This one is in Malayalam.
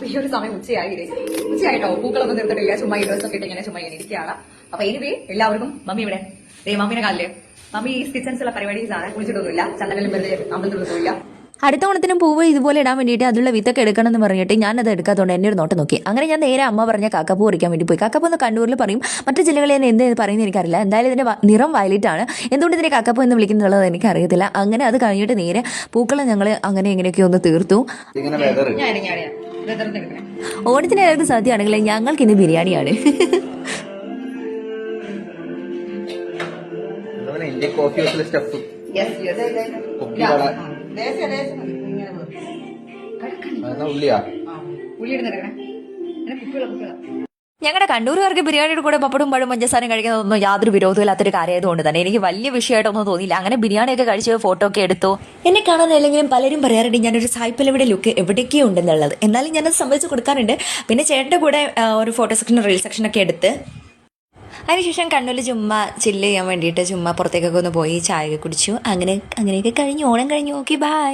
ഈ ഒരു സമയം ഉച്ചയായിട്ടോ പൂക്കളൊന്നും നിർത്തിട്ടില്ല. ചുമ്മാ ഈ ഡ്രസ്സൊക്കെ ഇട്ട് ഇങ്ങനെ ചുമ്മാ ഇങ്ങനെ ഇരിക്കുകയാണ്. അപ്പൊ എനിവേ എല്ലാവർക്കും മമ്മി ഇവിടെ മമ്മീനെ കാലില് മമ്മി ഈ കിച്ചൺസുള്ള പരിപാടീസാണ്. കുളിച്ചിട്ടൊന്നുമില്ല, ചന്ദനം വെറുതെ അമ്പലത്തിലൊന്നുമില്ല. അടുത്ത ഓണത്തിനും പൂവ് ഇതുപോലെ ഇടാൻ വേണ്ടിയിട്ട് അതിലുള്ള വിത്തൊക്കെ എടുക്കണം എന്ന് പറഞ്ഞിട്ട് ഞാനത് എടുക്കാത്തതുകൊണ്ട് എന്നെ ഒരു നോട്ടം നോക്കി. അങ്ങനെ ഞാൻ നേരെ അമ്മ പറഞ്ഞ കാക്കപ്പൂ പറിക്കാൻ വേണ്ടി പോയി. കാക്കപ്പൂ എന്ന് കണ്ണൂരിൽ പറയും, മറ്റു ജില്ലകളിൽ തന്നെ എന്ത് പറയുന്നത് എനിക്കറിയില്ല. എന്തായാലും ഇതിന്റെ നിറം വയലറ്റ് ആണ്. എന്തുകൊണ്ട് ഇതിനെ കാക്കപ്പൂ എന്ന് വിളിക്കുന്നുള്ളത് എനിക്കറിയത്തില്ല. അങ്ങനെ അത് കഴിഞ്ഞിട്ട് നേരെ പൂക്കളെ ഞങ്ങൾ അങ്ങനെ എങ്ങനെയൊക്കെ ഒന്ന് തീർത്തു. ഓണത്തിന് ഏത് സദ്യയാണെങ്കിലും ഞങ്ങൾക്ക് ഇന്ന് ബിരിയാണിയാണ്. ഞങ്ങളുടെ കണ്ണൂരുകാർക്ക് ബിരിയാണിയുടെ കൂടെ പപ്പടും പഴം പഞ്ചസാരം കഴിക്കുന്നതൊന്നും യാതൊരു വിരോധമില്ലാത്തൊരു കാര്യമായതുകൊണ്ട് തന്നെ എനിക്ക് വലിയ വിഷയമായിട്ടൊന്നും തോന്നിയില്ല. അങ്ങനെ ബിരിയാണിയൊക്കെ കഴിച്ച് ഫോട്ടോ ഒക്കെ എടുത്തു. എന്നെ കാണാനല്ലെങ്കിലും പലരും പറയാറുണ്ട് ഞാനൊരു സായിപ്പലവിടെ ലുക്ക് എവിടേക്കോ ഉണ്ടെന്നുള്ളത്. എന്നാലും ഞാനത് സംഭവിച്ച് കൊടുക്കാറുണ്ട്. പിന്നെ ചേട്ടൻ്റെ കൂടെ ഒരു ഫോട്ടോ സെക്ഷൻ റീൽ സെക്ഷനൊക്കെ എടുത്ത് അതിനുശേഷം കണ്ണൂരിൽ ചുമ്മാ ചില്ല് ചെയ്യാൻ വേണ്ടിയിട്ട് ചുമ്മാ പുറത്തേക്കൊക്കെ ഒന്ന് പോയി ചായ കുടിച്ചു. അങ്ങനെയൊക്കെ കഴിഞ്ഞു. ഓണം കഴിഞ്ഞു. Okay, by.